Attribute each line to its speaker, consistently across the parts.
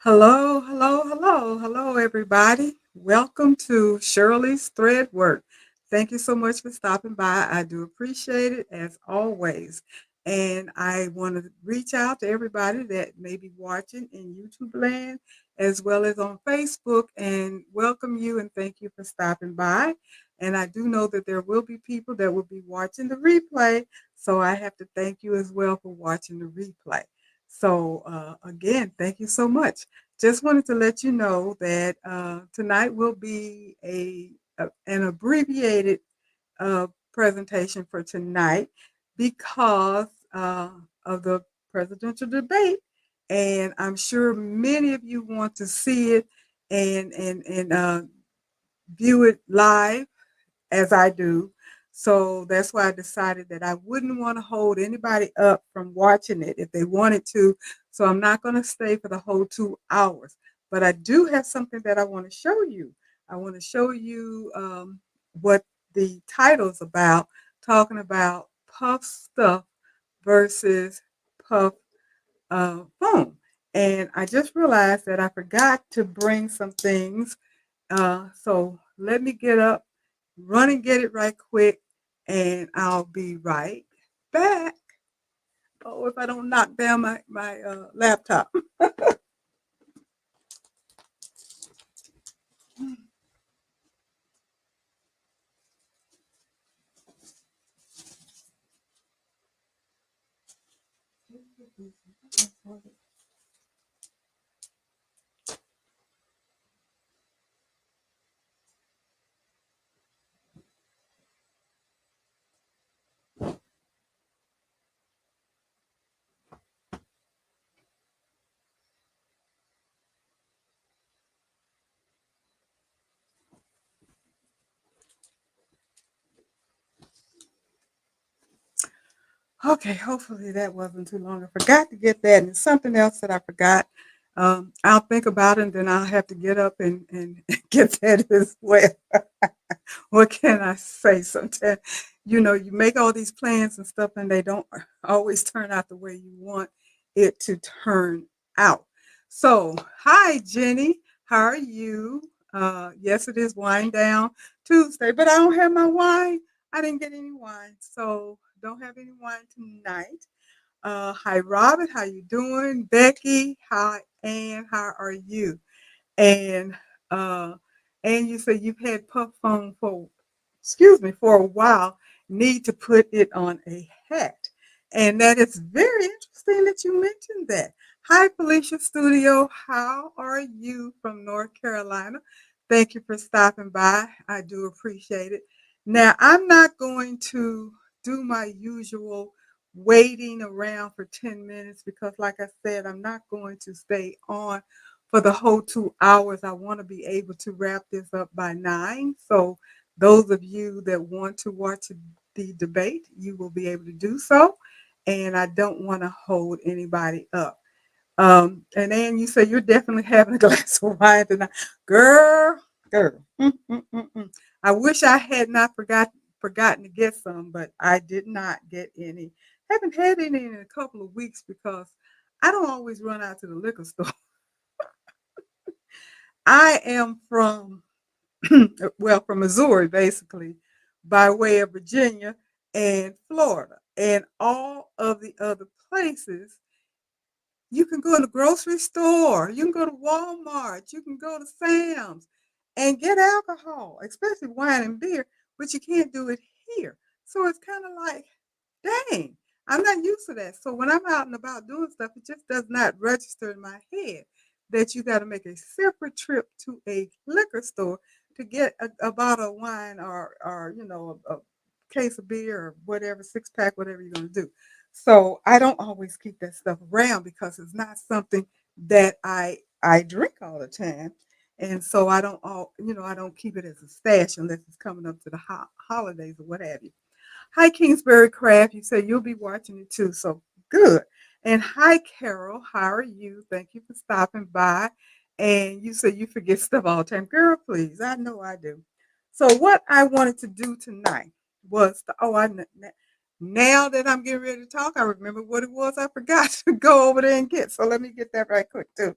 Speaker 1: Hello, hello, hello, hello, everybody. Welcome to Shirley's Thread Work. Thank you so much for stopping by. I do appreciate it as always. And I want to reach out to everybody that may be watching in YouTube land as well as on Facebook and welcome you and thank you for stopping by. And I do know that there will be people that will be watching the replay. So I have to thank you as well for watching the replay. So, again, thank you so much. Just wanted to let you know that tonight will be an abbreviated presentation for tonight because of the presidential debate, and I'm sure many of you want to see it and view it live as I do. So that's why I decided that I wouldn't want to hold anybody up from watching it if they wanted to. So I'm not going to stay for the whole 2 hours. But I do have something that I want to show you. I want to show you what the title's about, talking about puff stuff versus puff foam. And I just realized that I forgot to bring some things so let me get up, run and get it right quick, and I'll be right back. Oh, if I don't knock down my laptop. Okay, hopefully that wasn't too long. I forgot to get that, and it's something else that I forgot. I'll think about it, and then I'll have to get up and get that as well. What can I say? Sometimes, you make all these plans and stuff, and they don't always turn out the way you want it to turn out. So, hi, Jenny. How are you? Yes, it is Wine Down Tuesday, but I don't have my wine. I didn't get any wine, so don't have any wine tonight. Hi, Robin. How you doing? Becky. Hi, Ann. How are you? And uh, and you say you've had puff phone for, excuse me, for a while. Need to put it on a hat, and that is very interesting that you mentioned that. Hi, Felicia Studio. How are you from North Carolina? Thank you for stopping by. I do appreciate it. Now, I'm not going to do my usual waiting around for 10 minutes because, like I said, I'm not going to stay on for the whole 2 hours. I want to be able to wrap this up by 9. So those of you that want to watch the debate, you will be able to do so. And I don't want to hold anybody up. And then you say you're definitely having a glass of wine tonight. Girl, girl. I wish I had not forgotten to get some, but I did not get any. Haven't had any in a couple of weeks because I don't always run out to the liquor store. I am from, well, from Missouri, basically, by way of Virginia and Florida. And all of the other places, you can go to the grocery store, you can go to Walmart, you can go to Sam's and get alcohol, especially wine and beer, but you can't do it here. So it's kind of like, dang, I'm not used to that. So when I'm out and about doing stuff, it just does not register in my head that you got to make a separate trip to a liquor store to get a bottle of wine or a case of beer or whatever, six pack, whatever you're going to do. So I don't always keep that stuff around because it's not something that I drink all the time. And so I don't keep it as a stash unless it's coming up to the holidays or what have you. Hi, Kingsbury Craft. You said you'll be watching it too, so good. And hi, Carol. How are you? Thank you for stopping by. And you said you forget stuff all the time. Girl, please. I know I do. So what I wanted to do tonight was now that I'm getting ready to talk, I remember what it was I forgot to go over there and get. So let me get that right quick too.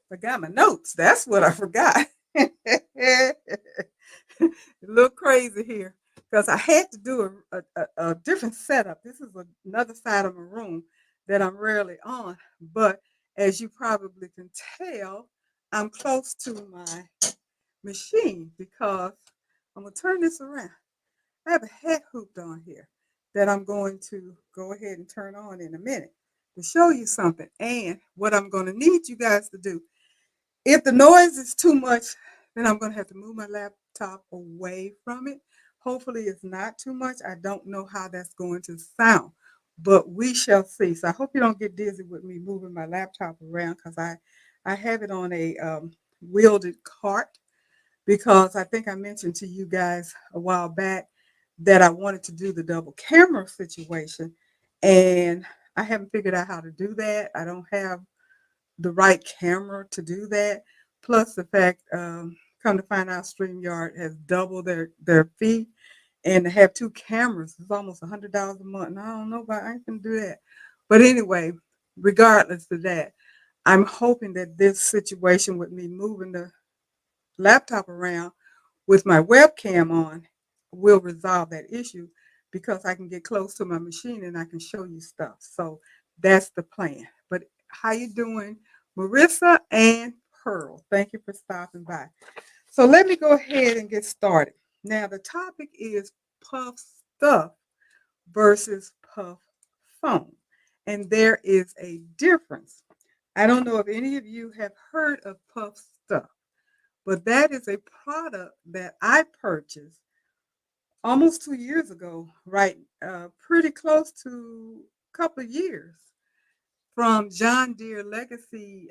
Speaker 1: Forgot my notes. That's what I forgot. A little crazy here because I had to do a different setup. This is another side of my room that I'm rarely on. But as you probably can tell, I'm close to my machine because I'm going to turn this around. I have a head hooped on here that I'm going to go ahead and turn on in a minute to show you something. And what I'm going to need you guys to do, if the noise is too much, then I'm going to have to move my laptop away from it. Hopefully it's not too much. I don't know how that's going to sound, but we shall see. So I hope you don't get dizzy with me moving my laptop around because I have it on a wielded cart because I think I mentioned to you guys a while back that I wanted to do the double camera situation, and I haven't figured out how to do that. I don't have the right camera to do that. Plus the fact, come to find out, Streamyard has doubled their fee, and to have two cameras is almost $100 a month. And I don't know if I can do that. But anyway, regardless of that, I'm hoping that this situation with me moving the laptop around with my webcam on will resolve that issue because I can get close to my machine and I can show you stuff. So that's the plan. But how you doing, Marissa and Pearl? Thank you for stopping by. So let me go ahead and get started. Now the topic is puff stuff versus puff foam. And there is a difference. I don't know if any of you have heard of puff stuff, but that is a product that I purchased almost 2 years ago, right? Pretty close to a couple of years from John Deere Legacy,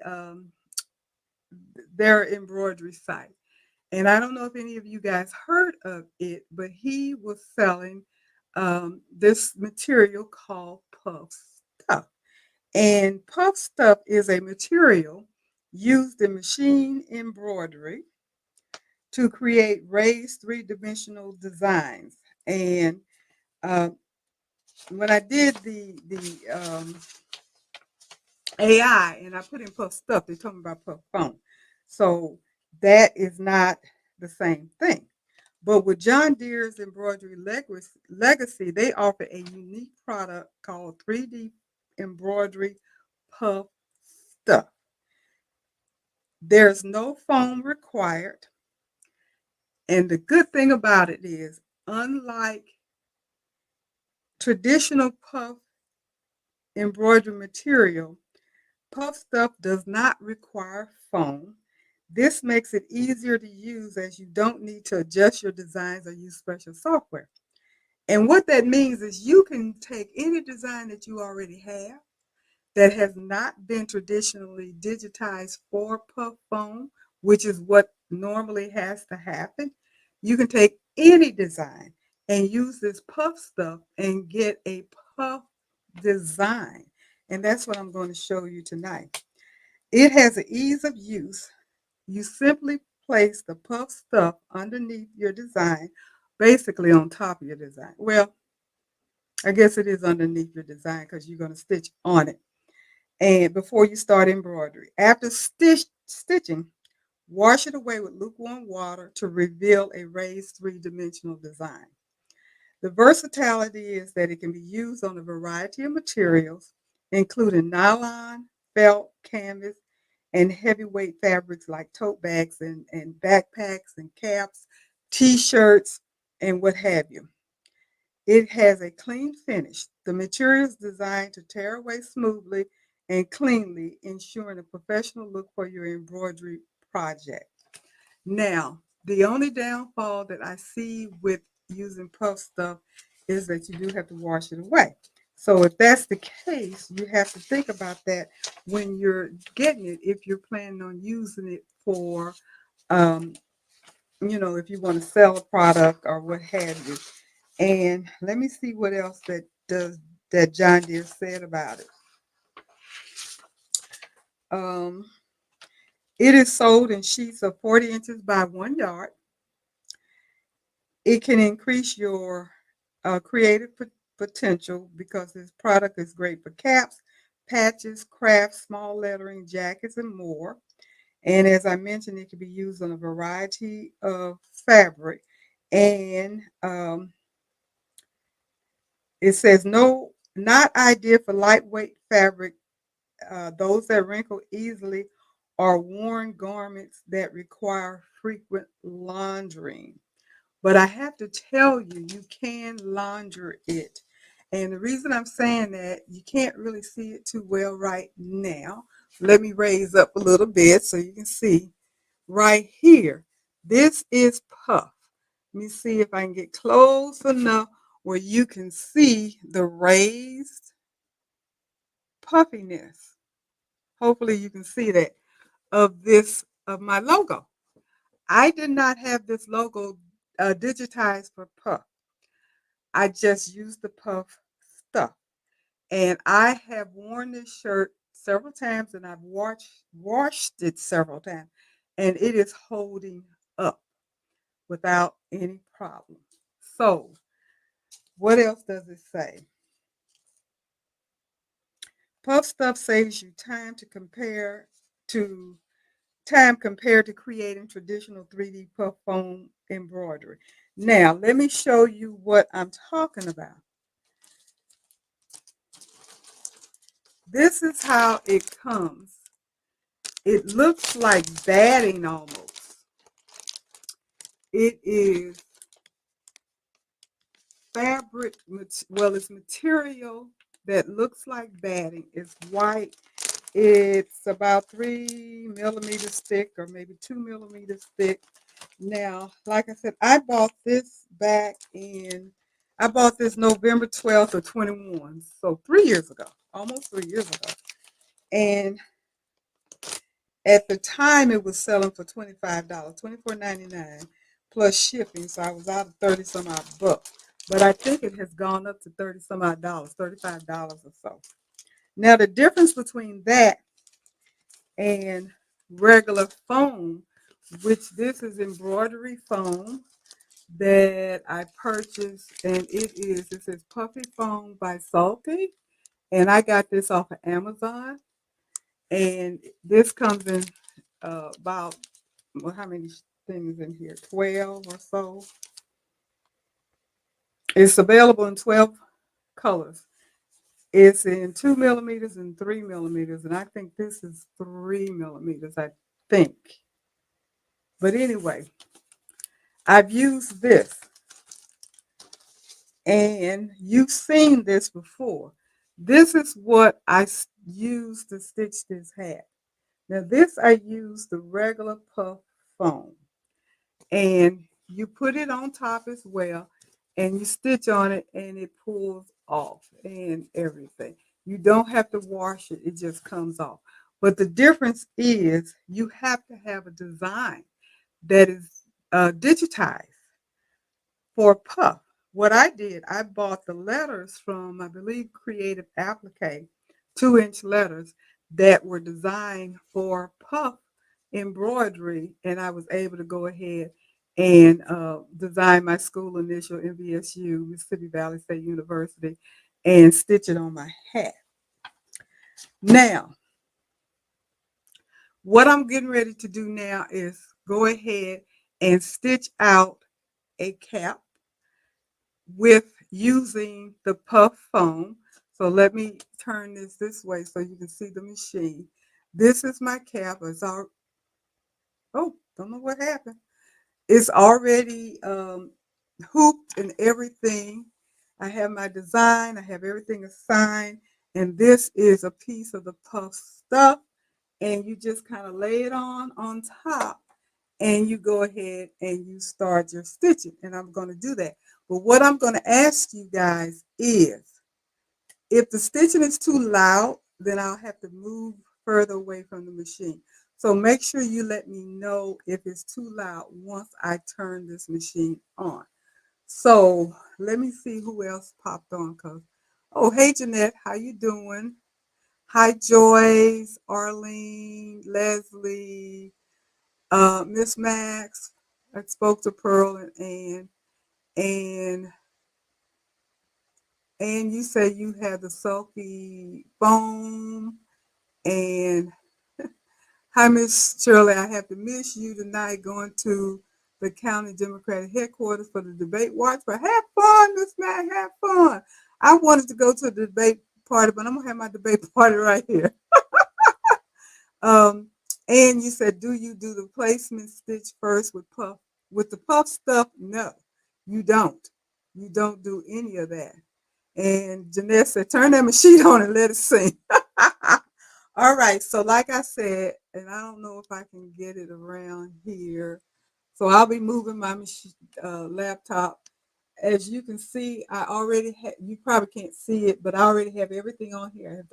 Speaker 1: their embroidery site. And I don't know if any of you guys heard of it, but he was selling this material called puff stuff. And puff stuff is a material used in machine embroidery to create raised three-dimensional designs. And uh, when I did the AI and I put in puff stuff, they told me about puff foam. So that is not the same thing. But with John Deere's Embroidery Legacy, they offer a unique product called 3D Embroidery Puff Stuff. There's no foam required. And the good thing about it is, unlike traditional puff embroidery material, puff stuff does not require foam. This makes it easier to use as you don't need to adjust your designs or use special software. And what that means is you can take any design that you already have that has not been traditionally digitized for puff foam, which is what normally has to happen. You can take any design and use this puff stuff and get a puff design. And that's what I'm going to show you tonight. It has an ease of use. You simply place the puff stuff underneath your design, basically on top of your design. Well, I guess it is underneath your design because you're going to stitch on it. And before you start embroidery, after stitching, wash it away with lukewarm water to reveal a raised three-dimensional design. The versatility is that it can be used on a variety of materials, including nylon, felt, canvas, and heavyweight fabrics like tote bags and backpacks and caps, t-shirts, and what have you. It has a clean finish. The material is designed to tear away smoothly and cleanly, ensuring a professional look for your embroidery project. Now, the only downfall that I see with using puff stuff is that you do have to wash it away. So if that's the case, you have to think about that when you're getting it, if you're planning on using it for, um, if you want to sell a product or what have you. And let me see what else that John Deere said about it. Um, it is sold in sheets of 40 inches by 1 yard. It can increase your creative potential because this product is great for caps, patches, crafts, small lettering, jackets, and more. And as I mentioned, it can be used on a variety of fabric. And it says no, not ideal for lightweight fabric, those that wrinkle easily, or worn garments that require frequent laundering. But I have to tell you, you can launder it. And the reason I'm saying that, you can't really see it too well right now. Let me raise up a little bit so you can see right here. This is puff. Let me see if I can get close enough where you can see the raised puffiness. Hopefully you can see that of my logo. I did not have this logo digitized for puff. I just used the puff stuff. And I have worn this shirt several times and I've washed it several times. And it is holding up without any problem. So, what else does it say? Puff stuff saves you to time compared to creating traditional 3D puff foam embroidery. Now, let me show you what I'm talking about. This is how it comes. It looks like batting almost. It is fabric, well, it's material that looks like batting. It's white. It's about 3 millimeters thick or maybe 2 millimeters thick. Now, like I said, I bought this November 12th of 21. So 3 years ago, almost 3 years ago. And at the time, it was selling for $25, $24.99 plus shipping. So I was out of 30 some odd bucks. But I think it has gone up to 30 some odd dollars, $35 or so. Now, the difference between that and regular foam, which this is embroidery foam that I purchased, and it says Puffy Foam by Salty. And I got this off of Amazon. And this comes in about, well, how many things in here? 12 or so. It's available in 12 colors. It's in 2 millimeters and 3 millimeters, and I think this is 3 millimeters, I think. But anyway, I've used this, and you've seen this before. This is what I used to stitch this hat. Now, this I use the regular puff foam. And you put it on top as well, and you stitch on it, and it pulls off and everything. You don't have to wash it, it just comes off. But the difference is you have to have a design that is digitized for puff. What I did, I bought the letters from, I believe, Creative Applique, 2-inch letters that were designed for puff embroidery, and I was able to go ahead and design my school initial, MVSU, Mississippi Valley State University, and stitch it on my hat. Now, what I'm getting ready to do now is go ahead and stitch out a cap with using the puff foam. So let me turn this way so you can see the machine. This is my cap. Don't know what happened. It's already hooped and everything. I have my design. I have everything assigned. And this is a piece of the puff stuff. And you just kind of lay it on top, and you go ahead and you start your stitching. And I'm going to do that. But what I'm going to ask you guys is, if the stitching is too loud, then I'll have to move further away from the machine. So make sure you let me know if it's too loud once I turn this machine on. So let me see who else popped on. Oh, hey, Jeanette, how you doing? Hi, Joyce, Arlene, Leslie, Miss Max. I spoke to Pearl and Ann. and you say you have the sulky foam. And hi, Miss Shirley. I have to miss you tonight going to the county Democratic headquarters for the debate watch. But have fun, Miss Mac. Have fun. I wanted to go to the debate party, but I'm gonna have my debate party right here. Um, and you said, do you do the placement stitch first with puff? With the puff stuff, no, you don't. You don't do any of that. And Jeanette said, turn that machine on and let it sing. All right. So, like I said, and I don't know if I can get it around here. So, I'll be moving my laptop. As you can see, I already have, you probably can't see it, but I already have everything on here.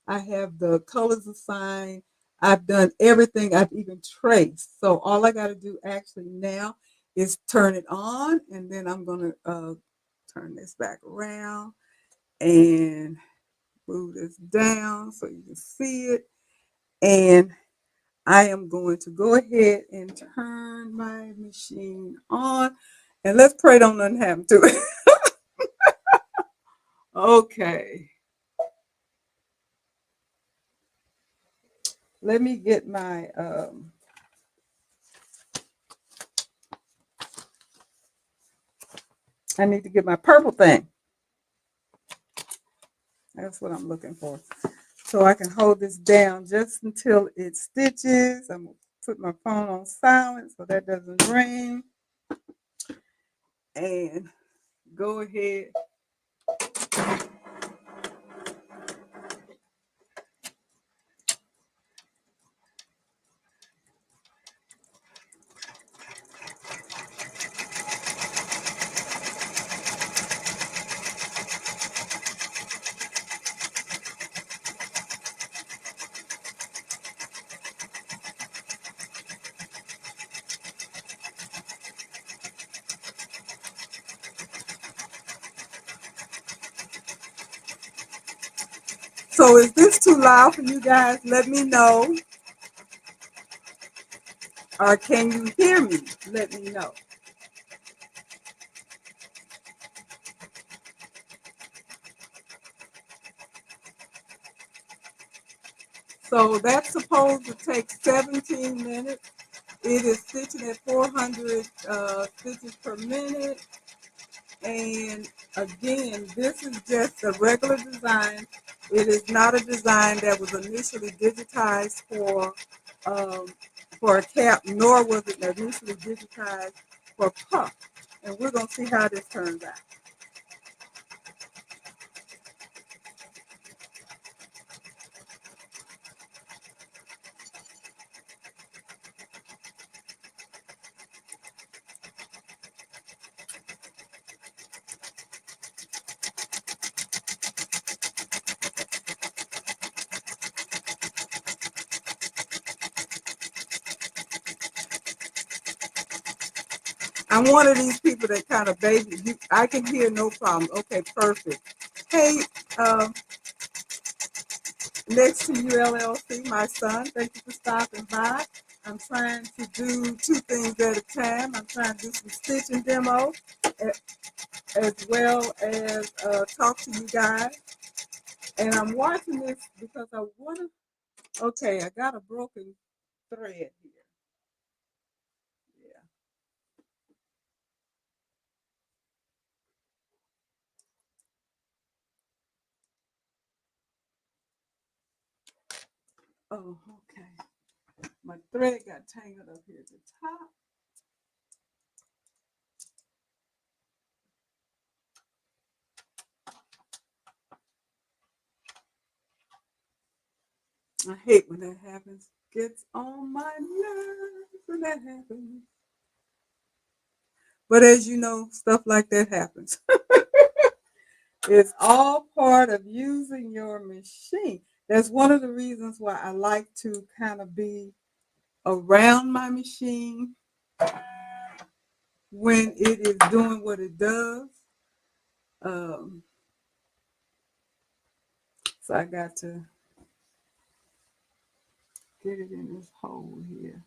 Speaker 1: I have the colors assigned. I've done everything. I've even traced. So, all I got to do actually now is turn it on, and then I'm going to turn this back around and move this down so you can see it. And I am going to go ahead and turn my machine on. And let's pray don't nothing happen to it. Okay. Let me get my I need to get my purple thing. That's what I'm looking for. So I can hold this down just until it stitches. I'm gonna put my phone on silent so that doesn't ring. And go ahead. So is this too loud for you guys? Let me know. Or can you hear me? Let me know. So that's supposed to take 17 minutes. It is stitching at 400 stitches per minute. And again, this is just a regular design. It is not a design that was initially digitized um, for a cap, nor was it initially digitized for puff. And we're going to see how this turns out. I'm one of these people that kind of baby. I can hear no problem. Okay, perfect. Hey, um, next to you, LLC, my son. Thank you for stopping by. I'm trying to do two things at a time. I'm trying to do some stitching demo as well as talk to you guys. And I'm watching this because I want to. Okay, I got a broken thread here. Yeah. Oh, okay. My thread got tangled up here at the top. I hate when that happens. Gets on my nerves when that happens. But as you know, stuff like that happens. It's all part of using your machine. That's one of the reasons why I like to kind of be around my machine when it is doing what it does. Um, so I got to get it in this hole here.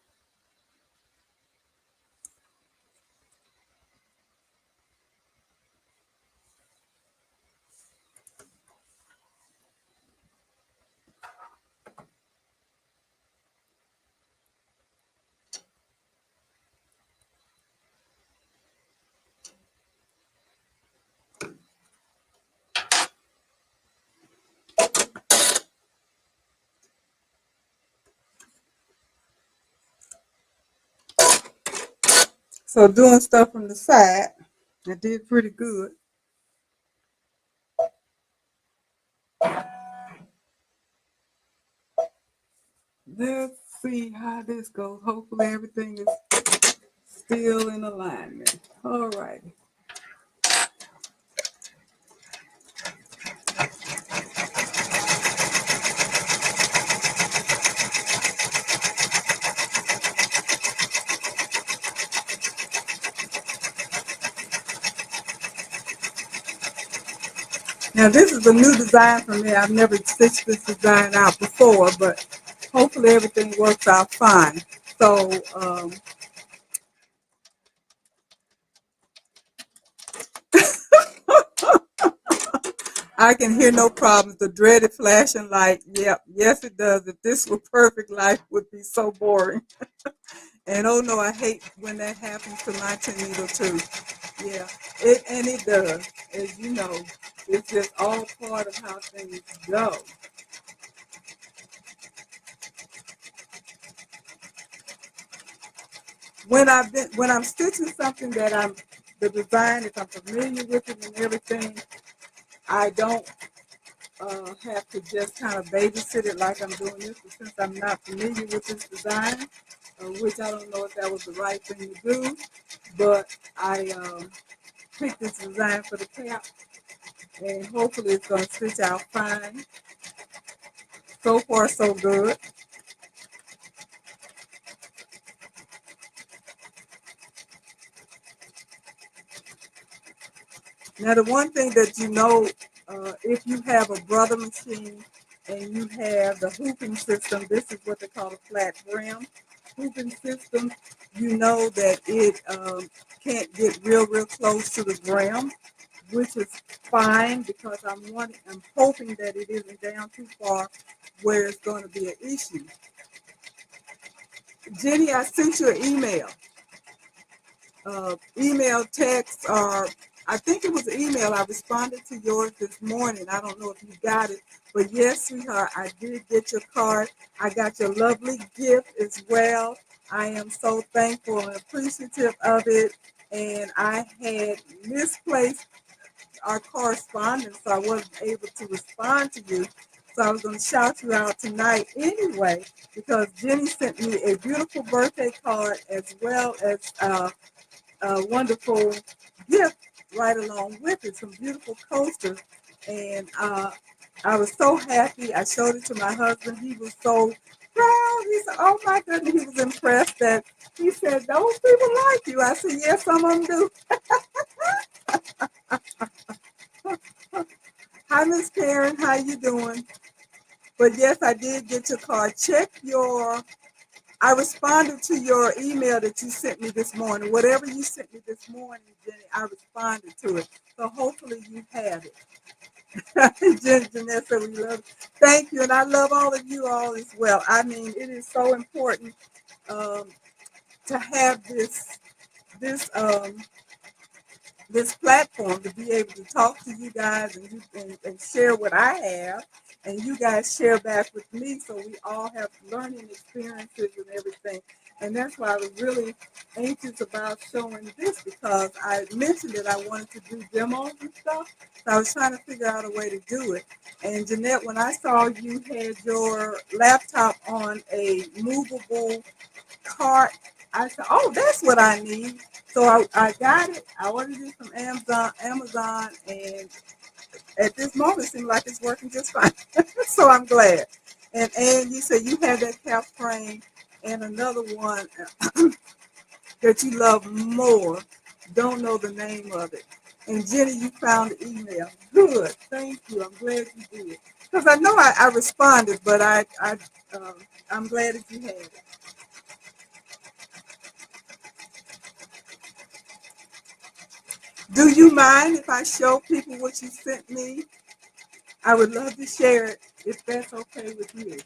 Speaker 1: So doing stuff from the side, I did pretty good. Let's see how this goes. Hopefully everything is still in alignment. All right. Now this is a new design for me. I've never stitched this design out before, but hopefully everything works out fine. So I can hear no problems. The dreaded flashing light. Yep, yes it does. If this were perfect, life would be so boring. And oh no, I hate when that happens to my tin needle too. Yeah, it does. As you know, it's just all part of how things go. When I'm stitching something that I'm the design, if I'm familiar with it and everything, I don't have to just kind of babysit it like I'm doing this. But since I'm not familiar with this design, which I don't know if that was the right thing to do, but I picked this design for the cap, and hopefully it's going to stitch out fine. So far, so good. Now, the one thing that you know, if you have a brother machine and you have the hooping system, this is what they call a flat brim hooping system. You know that it can't get real close to the brim, which is fine because I'm hoping that it isn't down too far where it's going to be an issue. Jenny, I sent you an email, text, or I think it was email. I responded to yours this morning. I don't know if you got it, but yes, sweetheart, I did get your card. I got your lovely gift as well. I am so thankful and appreciative of it. And I had misplaced our correspondence, so I wasn't able to respond to you. So I was going to shout you out tonight anyway, because Jenny sent me a beautiful birthday card as well as a wonderful gift right along with it, some beautiful coasters. And I was so happy. I showed it to my husband. He was so proud. He said, oh my goodness, he was impressed that he said, those people like you. I said, yes, some of them do. Hi, Miss Karen. How you doing? But yes, I did get your card. I responded to your email that you sent me this morning. Whatever you sent me this morning, Jenny, I responded to it. So hopefully you have it. Jeanette said we love it. Thank you. And I love all of you all as well. I mean, it is so important um, to have this this platform to be able to talk to you guys and share what I have, and you guys share back with me, so we all have learning experiences and everything. And that's why I was really anxious about showing this, because I mentioned that I wanted to do demos and stuff. So I was trying to figure out a way to do it. And Jeanette, when I saw you had your laptop on a movable cart, I said, "Oh, that's what I need." So I got it. I ordered it from Amazon, and at this moment, it seems like it's working just fine. So I'm glad. And you said you had that cap frame and another one that you love more. Don't know the name of it. And Jenny, you found the email. Good. Thank you. I'm glad you did. Because I know I responded, but um, I'm glad that you had it. Do you mind if I show people what you sent me? I would love to share it if that's okay with you.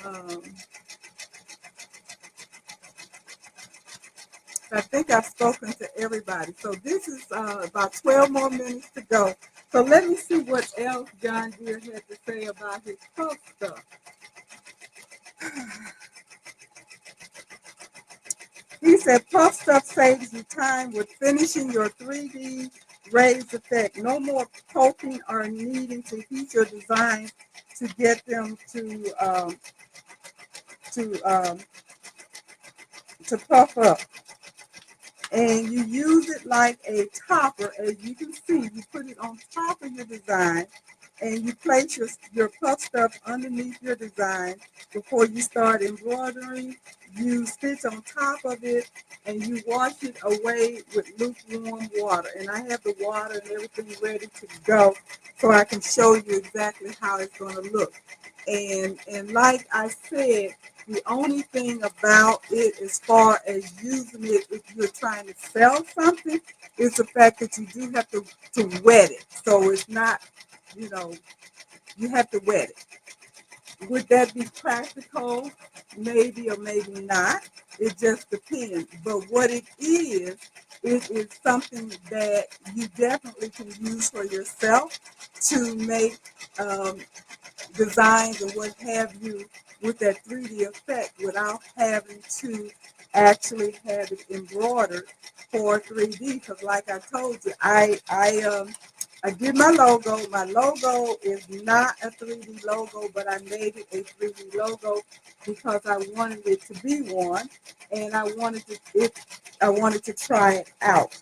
Speaker 1: Um, I think I've spoken to everybody. So this is about 12 more minutes to go. So let me see what else John Deere had to say about his cook stuff. He said, Puff Stuff saves you time with finishing your 3D raised effect. No more poking or needing to heat your design to get them to um, to puff up. And you use it like a topper. As you can see, you put it on top of your design and you place your puff stuff underneath your design before you start embroidering. You stitch on top of it and you wash it away with lukewarm water. And I have the water and everything ready to go so I can show you exactly how it's going to look. And like I said, the only thing about it as far as using it if you're trying to sell something is the fact that you do have to wet it. So it's not, you know, you have to wet it. Would that be practical? Maybe or maybe not. It just depends. But what it is something that you definitely can use for yourself to make um, designs and what have you with that 3D effect without having to actually have it embroidered for 3D. Because like I told you, I did my logo. My logo is not a 3D logo, but I made it a 3D logo because I wanted it to be one, and I wanted to try it out.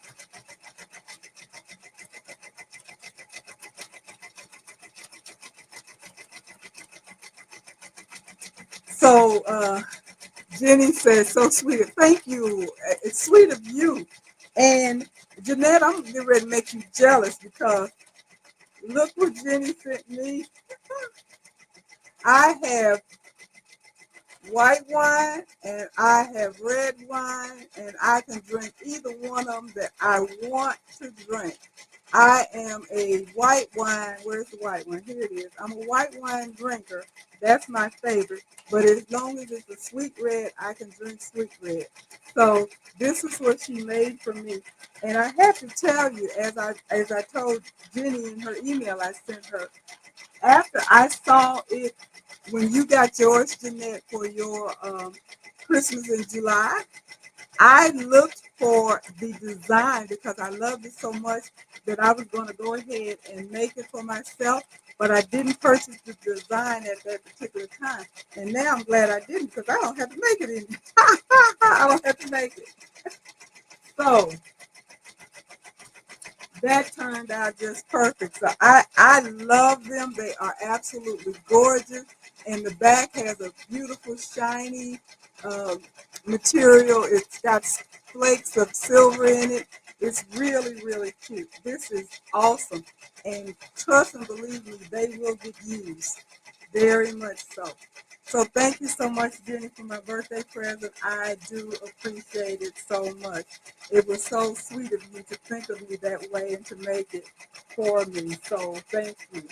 Speaker 1: So Jenny says, so sweet. Thank you. It's sweet of you. And Jeanette, I'm getting ready to make you jealous because look what Jenny sent me. I have white wine and I have red wine, and I can drink either one of them that I want to drink. I am a white wine. Where's the white wine? Here it is. I'm a white wine drinker. That's my favorite. But as long as it's a sweet red, I can drink sweet red. So this is what she made for me. And I have to tell you, as I told Jenny in her email I sent her, after I saw it when you got yours, Jeanette, for your Christmas in July, I looked for the design because I loved it so much that I was going to go ahead and make it for myself, but I didn't purchase the design at that particular time. And now I'm glad I didn't because I don't have to make it anymore. I don't have to make it. So that turned out just perfect. So I love them. They are absolutely gorgeous. And the back has a beautiful, shiny uh, material. It's got flakes of silver in it. It's really, really cute. This is awesome. And trust and believe me, they will get used. Very much so. So thank you so much, Jenny, for my birthday present. I do appreciate it so much. It was so sweet of you to think of me that way and to make it for me. So thank you.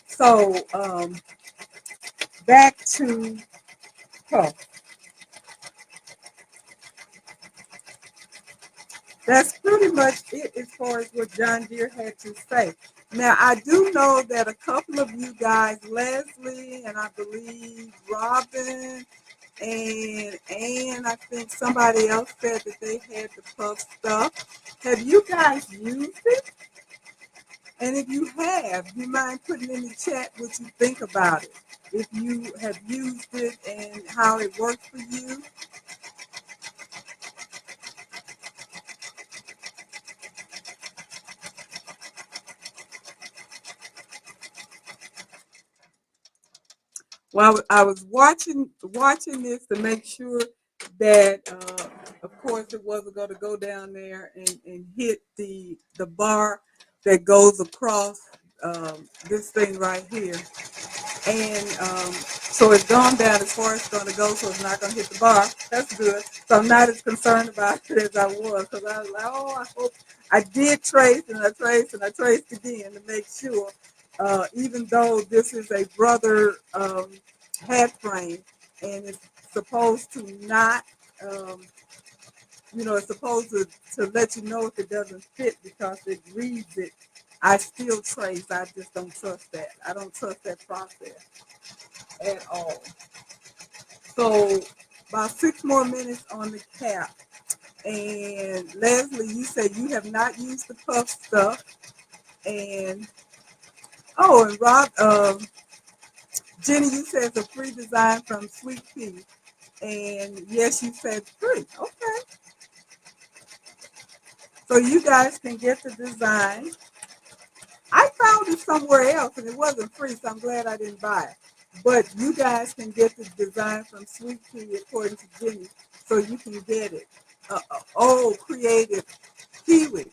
Speaker 1: So back to Puff. That's pretty much it as far as what John Deere had to say. Now, I do know that a couple of you guys, Leslie and I believe Robin and I think somebody else said that they had the Puff stuff. Have you guys used it? And if you have, do you mind putting in the chat what you think about it? If you have used it and how it works for you. Well, I was watching this to make sure that, of course, it wasn't going to go down there and hit the bar that goes across this thing right here. And so it's gone down as far as it's going to go, so it's not going to hit the bar. That's good. So I'm not as concerned about it as I was because I was like, oh, I hope I did trace and I traced and I traced again to make sure. Even though this is a brother head frame and it's supposed to not um, it's supposed to let you know if it doesn't fit because it reads it. I still trace. I just don't trust that. I don't trust that process at all. So about 6 more minutes on the cap. And Leslie, you said you have not used the puff stuff. And and Rob, Jenny, you said it's a free design from Sweet Pea. And yes, you said free. Okay. So you guys can get the design. I found it somewhere else and it wasn't free, so I'm glad I didn't buy it. But you guys can get the design from Sweet Pea according to Jenny, so you can get it. Creative Kiwi.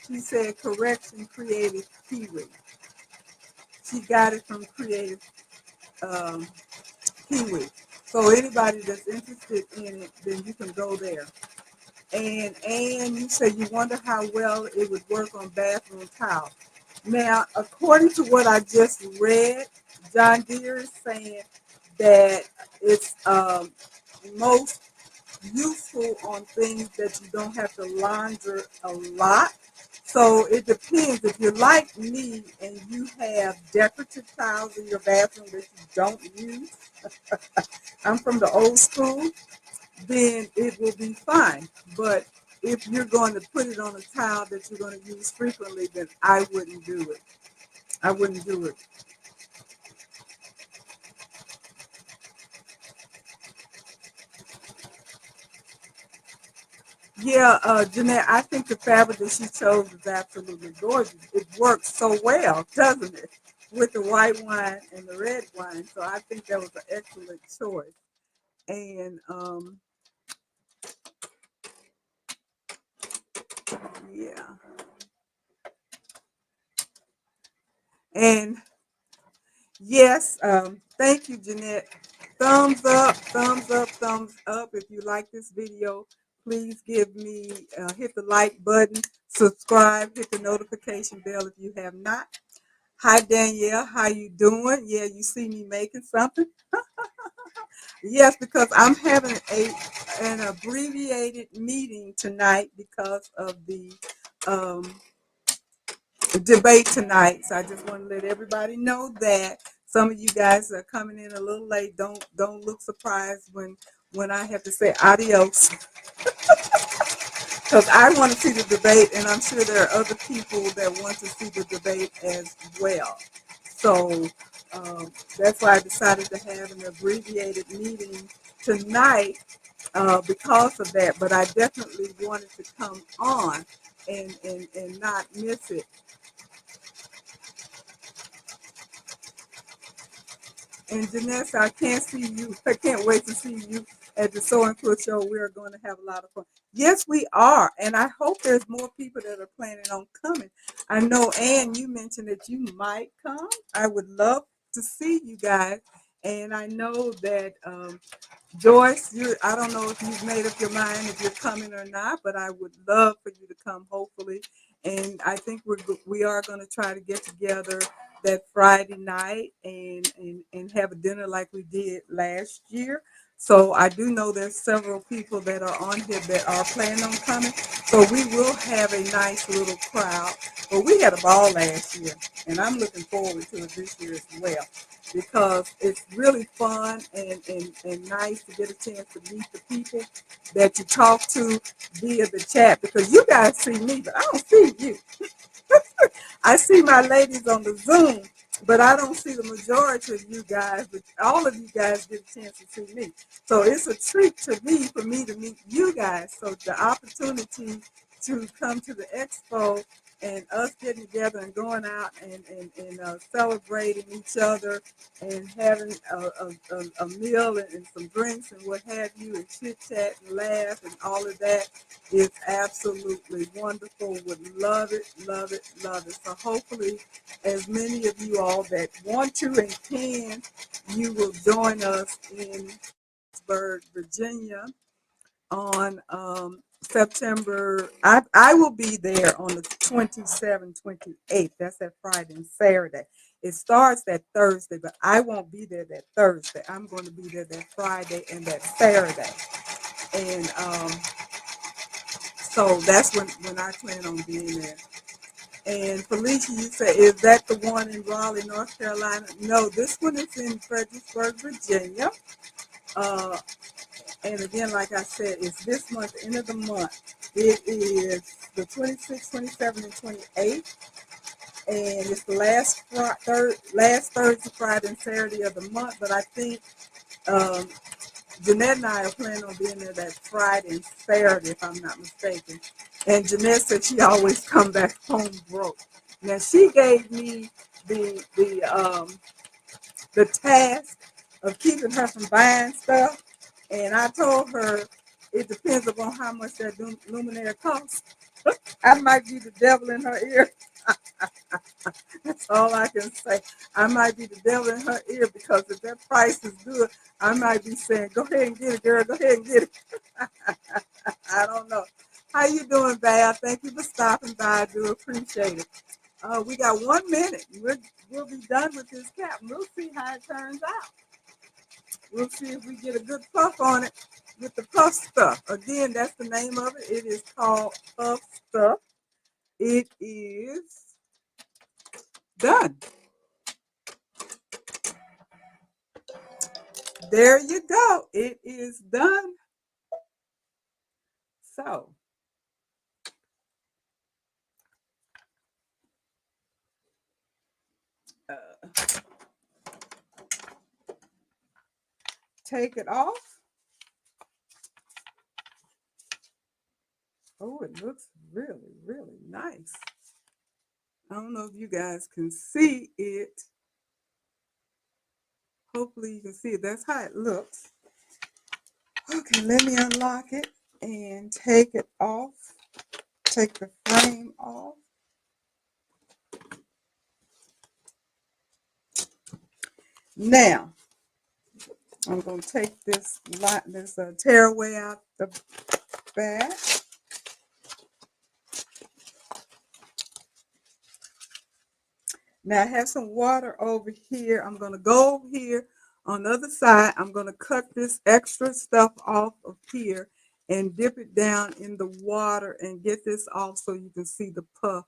Speaker 1: She said correction, Creative Kiwi. She got it from Creative um, Kiwi. So anybody that's interested in it, then you can go there. And you said you wonder how well it would work on bathroom tile. Now, according to what I just read, John Deere is saying that it's most useful on things that you don't have to launder a lot. So it depends. If you're like me and you have decorative tiles in your bathroom that you don't use, I'm from the old school, then it will be fine. But if you're going to put it on a tile that you're going to use frequently, then I wouldn't do it. I wouldn't do it. Yeah, Jeanette, I think the fabric that she chose is absolutely gorgeous. It works so well, doesn't it? With the white wine and the red wine. So I think that was an excellent choice. And yeah. And yes, thank you, Jeanette. Thumbs up, thumbs up, thumbs up. If you like this video, please give me, hit the like button, subscribe, hit the notification bell if you have not. Hi, Danielle. How you doing? Yeah, you see me making something? Yes, because I'm having an abbreviated meeting tonight because of the um, debate tonight. So I just want to let everybody know that some of you guys are coming in a little late. Don't look surprised when I have to say adios because I want to see the debate, and I'm sure there are other people that want to see the debate as well. So that's why I decided to have an abbreviated meeting tonight because of that. But I definitely wanted to come on and not miss it. And Janessa, I can't see you. I can't wait to see you at the Sew and Quilt Show. We are going to have a lot of fun. Yes, we are. And I hope there's more people that are planning on coming. I know, Ann, you mentioned that you might come. I would love to see you guys. And I know that Joyce, I don't know if you've made up your mind if you're coming or not, but I would love for you to come, hopefully. And I think we are going to try to get together that Friday night and have a dinner like we did last year. So I do know there's several people that are on here that are planning on coming. So we will have a nice little crowd. But we had a ball last year, and I'm looking forward to it this year as well because it's really fun and nice to get a chance to meet the people that you talk to via the chat because you guys see me, but I don't see you. I see my ladies on the Zoom, but I don't see the majority of you guys, but all of you guys get a chance to see me. So it's a treat to me for me to meet you guys. So the opportunity to come to the expo and us getting together and going out and celebrating each other and having a meal and some drinks and what have you and chit chat and laugh and all of that is absolutely wonderful. Would love it, love it, love it. So hopefully as many of you all that want to and can, you will join us in Pittsburgh, Virginia on September. I will be there on the 27th, 28th. That's that Friday and Saturday. It starts that Thursday, but I won't be there that Thursday. I'm going to be there that Friday and that Saturday. And so that's when I plan on being there. And Felicia, you say, is that the one in Raleigh, North Carolina? No, this one is in Fredericksburg, Virginia. Uh, and again, like I said, it's this month, end of the month. It is the 26th, 27th, and 28th. And it's the last Thursday, Friday, and Saturday of the month. But I think um, Jeanette and I are planning on being there that Friday and Saturday, if I'm not mistaken. And Jeanette said she always come back home broke. Now she gave me the task of keeping her from buying stuff, and I told her it depends upon how much that luminaire costs. I might be the devil in her ear. That's all I can say. I might be the devil in her ear because if that price is good, I might be saying, "Go ahead and get it, girl. Go ahead and get it." I don't know. How you doing, Val? Thank you for stopping by. I do appreciate it. We got 1 minute. We'll be done with this cap. We'll see how it turns out. We'll see if we get a good puff on it with the puff stuff. Again, that's the name of it. It is called Puff Stuff. It is done. There you go. It is done. So, uh, take it off. Oh, it looks really, really nice. I don't know if you guys can see it. Hopefully you can see it. That's how it looks. Okay, let me unlock it and take it off. Take the frame off. Now, I'm going to take this tearaway out the back. Now I have some water over here. I'm going to go over here on the other side. I'm going to cut this extra stuff off of here and dip it down in the water and get this off so you can see the puff.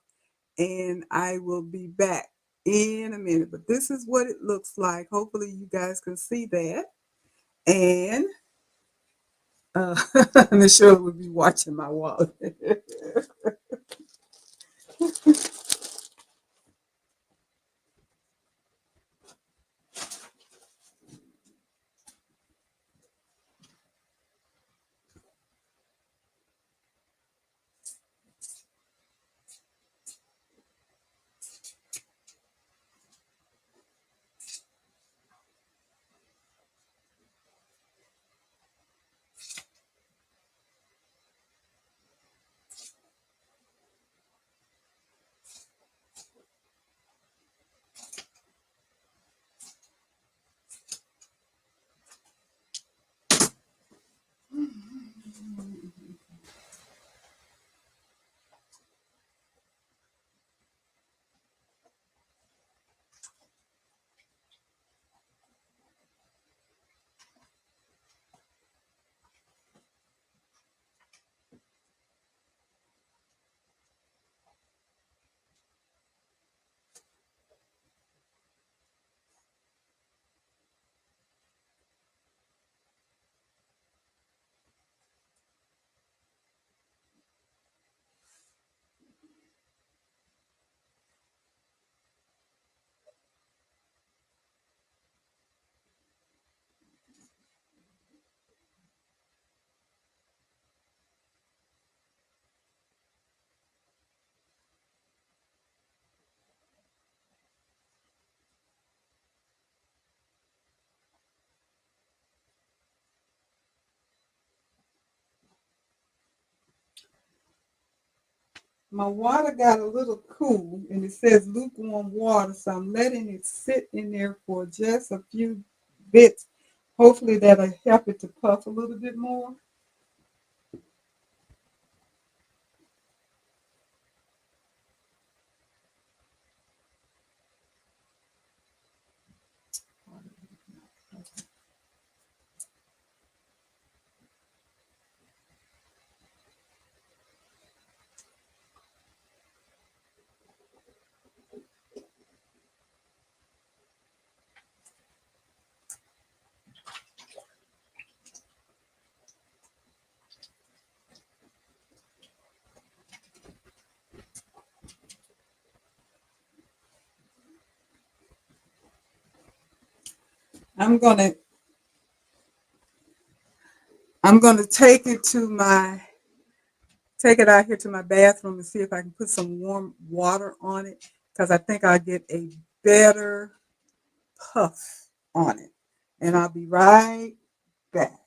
Speaker 1: And I will be back in a minute. But this is what it looks like. Hopefully you guys can see that. And Miss Shirley will be watching my wallet. My water got a little cool and it says lukewarm water, so I'm letting it sit in there for just a few bits. Hopefully that'll help it to puff a little bit more. I'm gonna I'm gonna take it out here to my bathroom and see if I can put some warm water on it because I think I'll get a better puff on it. And I'll be right back.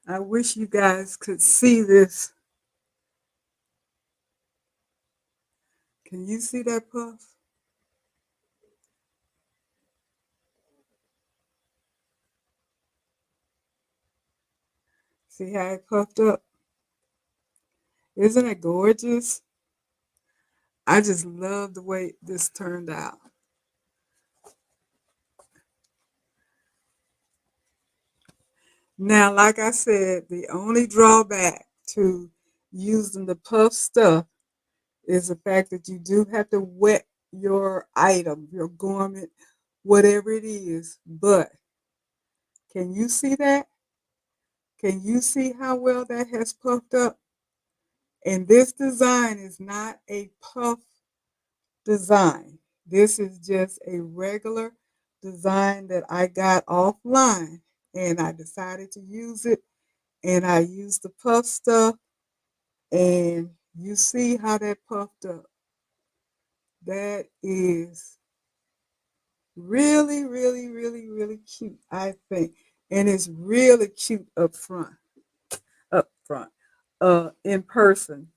Speaker 1: I wish you guys could see this. Can you see that puff? See how it puffed up? Isn't it gorgeous? I just love the way this turned out. Now, like I said, the only drawback to using the puff stuff is the fact that you do have to wet your item, your garment, whatever it is. But can you see that? Can you see how well that has puffed up? And this design is not a puff design. This is just a regular design that I got offline and I decided to use it and I used the puff stuff and you see how that puffed up. That is really, really, really, really cute, I think. And it's really cute up front, in person.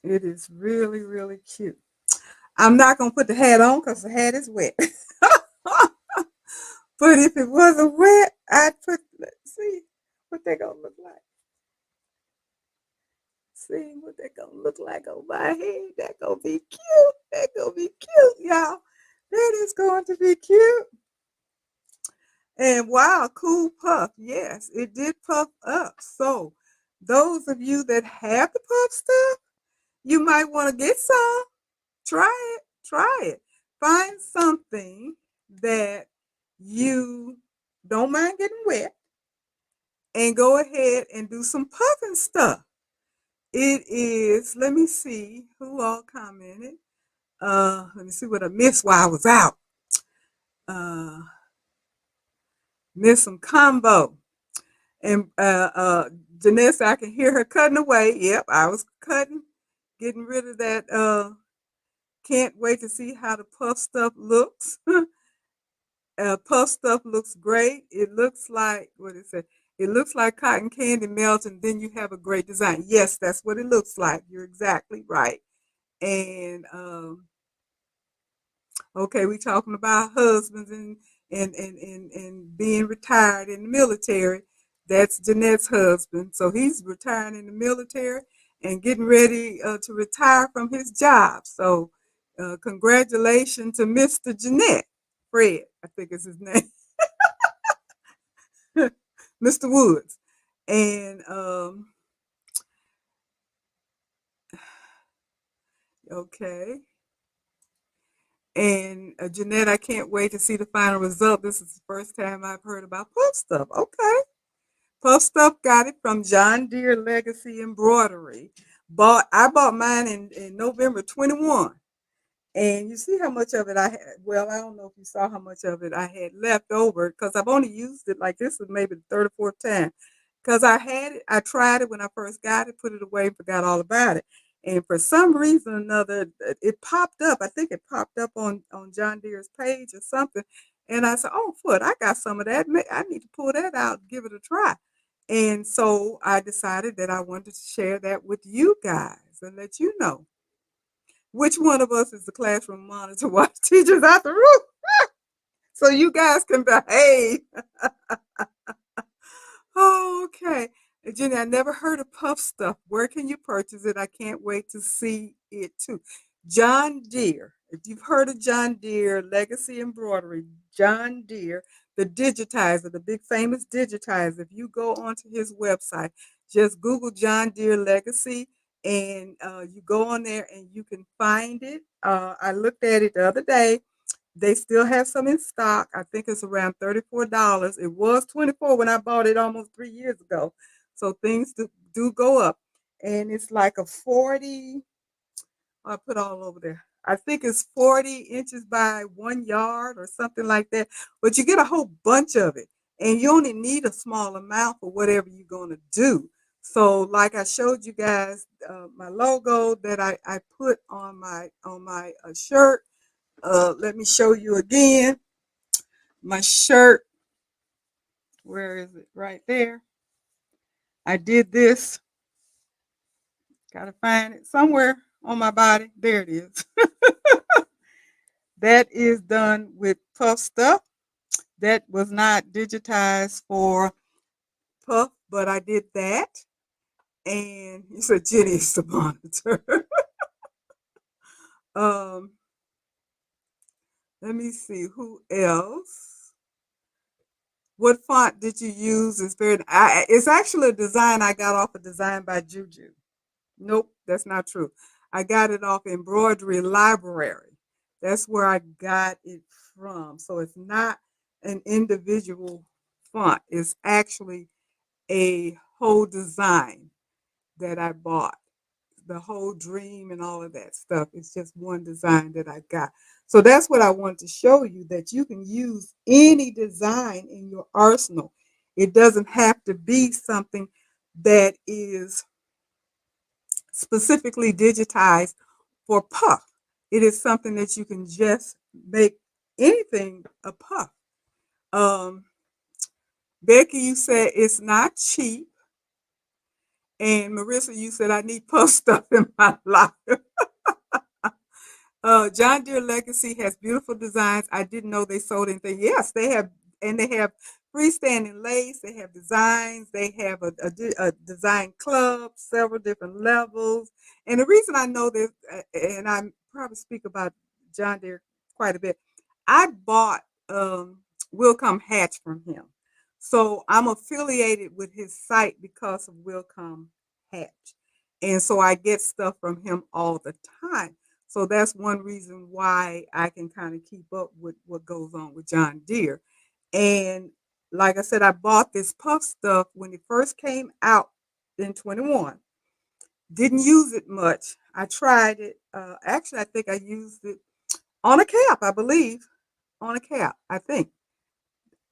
Speaker 1: It is really, really cute. I'm not gonna put the hat on because the hat is wet. But if it wasn't wet, I'd put, let's see what they gonna look like. See what they gonna look like on my head. That gonna be cute. That gonna be cute, y'all. That is going to be cute. And wow, cool puff. Yes, it did puff up. So those of you that have the puff stuff, you might want to get some. Try it. Try it. Find something that you don't mind getting wet and go ahead and do some puffing stuff. It is, let me see who all commented. Let me see what I missed while I was out. Uh, missed some combo. And Janessa, I can hear her cutting away. Yep, I was cutting, getting rid of that. Can't wait to see how the puff stuff looks. Puff stuff looks great. It looks like, what it said, it looks like cotton candy melts and then you have a great design. Yes, that's what it looks like. You're exactly right. And okay, we talking about husbands and being retired in the military. That's Jeanette's husband. So he's retiring in the military and getting ready to retire from his job. So congratulations to Mr. Jeanette. Fred, I think is his name. Mr. Woods. And okay. And Jeanette, I can't wait to see the final result. This is the first time I've heard about puff stuff. Okay. Puff stuff got it from John Deere Legacy Embroidery. I bought mine in November 21. And you see how much of it I had. Well, I don't know if you saw how much of it I had left over because I've only used it like this was maybe the third or fourth time. Because I had it, I tried it when I first got it, put it away, and forgot all about it. And for some reason or another, it popped up. I think it popped up on John Deere's page or something. And I said, oh, foot, I got some of that. I need to pull that out and give it a try. And so I decided that I wanted to share that with you guys and let you know which one of us is the classroom monitor while teachers out the room so you guys can behave. Oh, okay. Jenny, I never heard of puff stuff. Where can you purchase it? I can't wait to see it too. John Deere. If you've heard of John Deere Legacy Embroidery, John Deere, the digitizer, the big famous digitizer. If you go onto his website, just Google John Deere Legacy and you go on there and you can find it. I looked at it the other day. They still have some in stock. I think it's around $34. It was 24 when I bought it almost 3 years ago. So things do go up. And it's like a 40, I put all over there. I think it's 40 inches by 1 yard or something like that. But you get a whole bunch of it. And you only need a small amount for whatever you're going to do. So like I showed you guys, my logo that I put on my shirt. Let me show you again. My shirt, where is it? Right there. I did this. Gotta find it somewhere on my body. There it is. That is done with puff stuff. That was not digitized for puff, but I did that. And you said Jenny is the monitor. um, let me see who else. What font did you use? It's actually a design I got off a design by Juju. Nope, that's not true. I got it off Embroidery Library. That's where I got it from. So it's not an individual font. It's actually a whole design that I bought. The whole dream and all of that stuff. It's just one design that I got. So that's what I wanted to show you, that you can use any design in your arsenal. It doesn't have to be something that is specifically digitized for puff. It is something that you can just make anything a puff. Um, Becky, you said it's not cheap. And Marissa, you said I need puff stuff in my life. John Deere Legacy has beautiful designs. I didn't know they sold anything. Yes, they have and they have freestanding lace. They have designs. They have a design club, several different levels. And the reason I know this, and I probably speak about John Deere quite a bit, I bought Will Come Hatch from him. So I'm affiliated with his site because of Will Come Hatch. And so I get stuff from him all the time. So that's one reason why I can kind of keep up with what goes on with John Deere. And like I said, I bought this puff stuff when it first came out in 21. Didn't use it much. I tried it. Actually, I think I used it on a cap, I believe. On a cap, I think.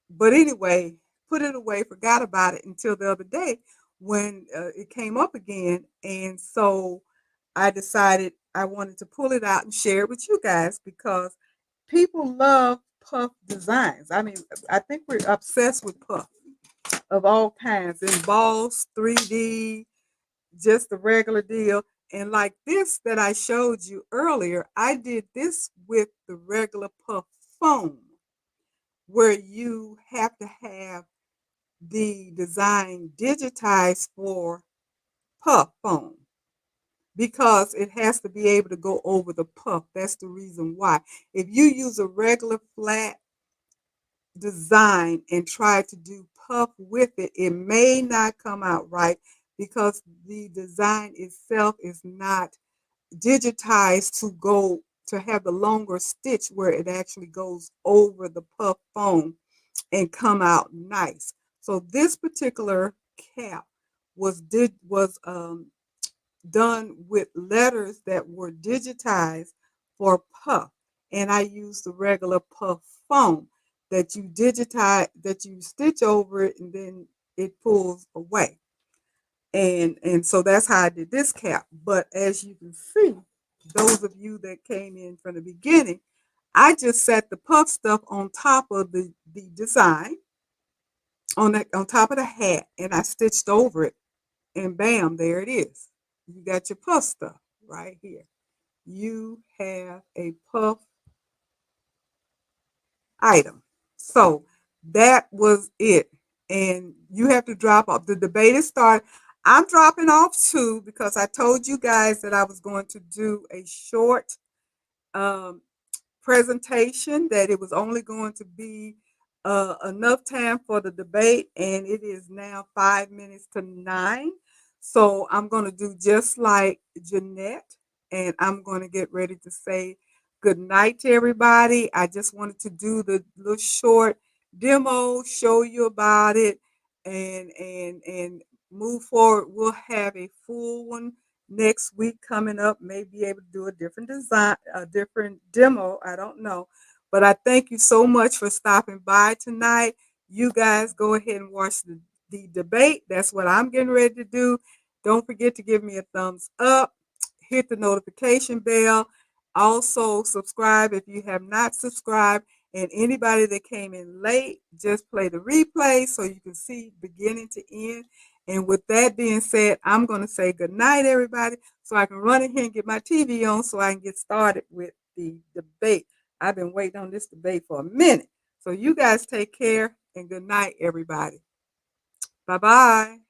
Speaker 1: But anyway, put it away, forgot about it until the other day when it came up again. And so I decided I wanted to pull it out and share it with you guys because people love puff designs. I mean, I think we're obsessed with puff of all kinds, embossed, 3D, just the regular deal. And like this that I showed you earlier, I did this with the regular puff foam, where you have to have the design digitized for puff foam because it has to be able to go over the puff. That's the reason why. If you use a regular flat design and try to do puff with it, it may not come out right because the design itself is not digitized to go to have the longer stitch where it actually goes over the puff foam and come out nice. So this particular cap was done with letters that were digitized for puff, and I used the regular puff foam that you digitize, that you stitch over it, and then it pulls away. And so that's how I did this cap. But as you can see, those of you that came in from the beginning, I just set the puff stuff on top of the design on top of the hat, and I stitched over it, and bam, there it is. You got your puff stuff right here. You have a puff item. So that was it. And you have to drop off. The debate is started. I'm dropping off too because I told you guys that I was going to do a short um, presentation, that it was only going to be enough time for the debate, and it is now 5 minutes to 9. So I'm going to do just like Jeanette, and I'm going to get ready to say good night to everybody. I just wanted to do the little short demo, show you about it, and move forward. We'll have a full one next week coming up. May be able to do a different design, a different demo. I don't know. But I thank you so much for stopping by tonight. You guys go ahead and watch the debate. That's what I'm getting ready to do. Don't forget to give me a thumbs up. Hit the notification bell. Also, subscribe if you have not subscribed. And anybody that came in late, just play the replay so you can see beginning to end. And with that being said, I'm going to say good night, everybody, so I can run in here and get my TV on so I can get started with the debate. I've been waiting on this debate for a minute. So you guys take care and good night, everybody. Bye-bye.